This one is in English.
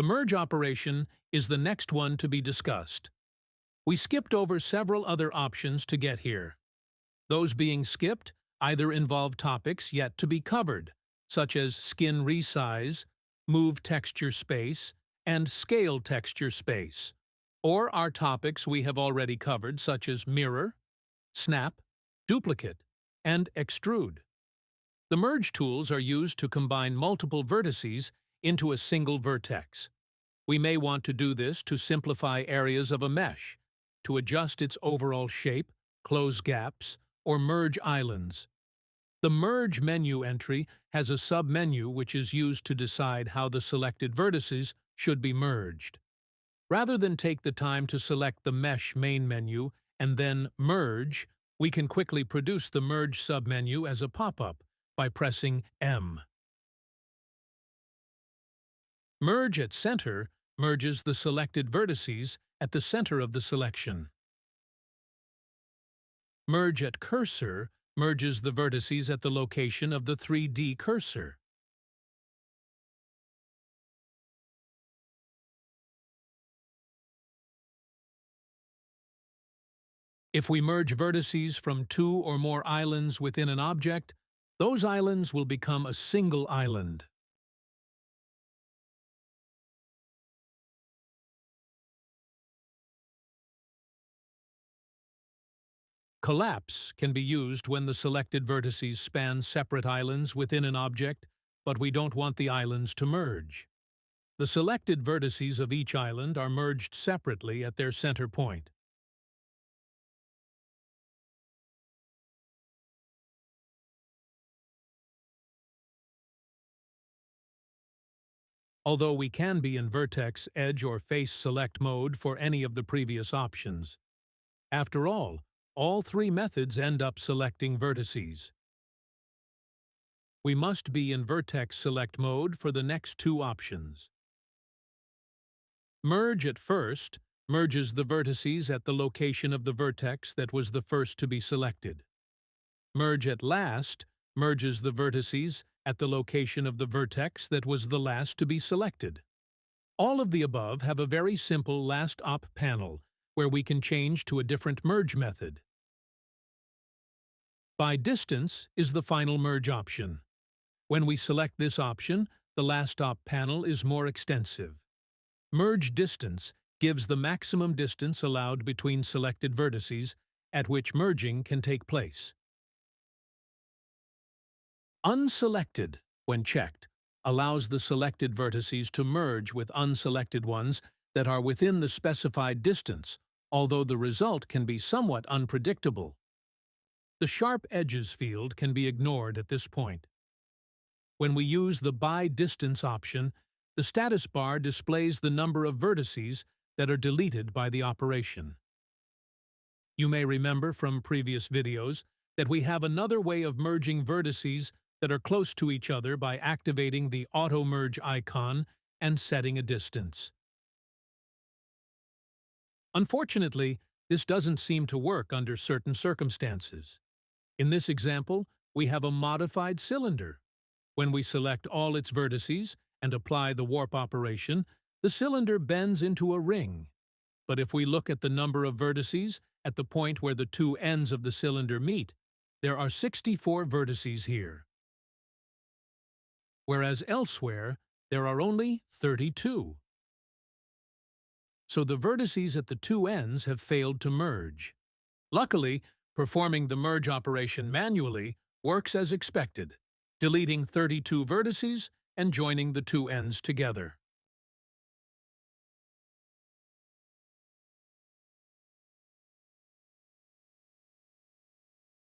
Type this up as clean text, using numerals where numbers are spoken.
The merge operation is the next one to be discussed. We skipped over several other options to get here. Those being skipped either involve topics yet to be covered, such as skin resize, move texture space, and scale texture space, or are topics we have already covered, such as mirror, snap, duplicate, and extrude. The merge tools are used to combine multiple vertices into a single vertex. We may want to do this to simplify areas of a mesh, to adjust its overall shape, close gaps, or merge islands. The Merge menu entry has a sub-menu which is used to decide how the selected vertices should be merged. Rather than take the time to select the Mesh main menu and then Merge, we can quickly produce the Merge sub-menu as a pop-up by pressing M. Merge at Center merges the selected vertices at the center of the selection. Merge at Cursor merges the vertices at the location of the 3D cursor. If we merge vertices from two or more islands within an object, those islands will become a single island. Collapse can be used when the selected vertices span separate islands within an object, but we don't want the islands to merge. The selected vertices of each island are merged separately at their center point. Although we can be in vertex, edge, or face select mode for any of the previous options. After all three methods end up selecting vertices. We must be in vertex select mode for the next two options. Merge at first merges the vertices at the location of the vertex that was the first to be selected. Merge at last merges the vertices at the location of the vertex that was the last to be selected. All of the above have a very simple last op panel where we can change to a different merge method. By distance is the final merge option. When we select this option, the last op panel is more extensive. Merge distance gives the maximum distance allowed between selected vertices at which merging can take place. Unselected, when checked, allows the selected vertices to merge with unselected ones that are within the specified distance, although the result can be somewhat unpredictable. The Sharp Edges field can be ignored at this point. When we use the By Distance option, the status bar displays the number of vertices that are deleted by the operation. You may remember from previous videos that we have another way of merging vertices that are close to each other by activating the Auto Merge icon and setting a distance. Unfortunately, this doesn't seem to work under certain circumstances. In this example, we have a modified cylinder. When we select all its vertices and apply the warp operation, the cylinder bends into a ring. But if we look at the number of vertices at the point where the two ends of the cylinder meet, there are 64 vertices here, whereas elsewhere there are only 32. So the vertices at the two ends have failed to merge. Luckily, performing the merge operation manually works as expected, deleting 32 vertices and joining the two ends together.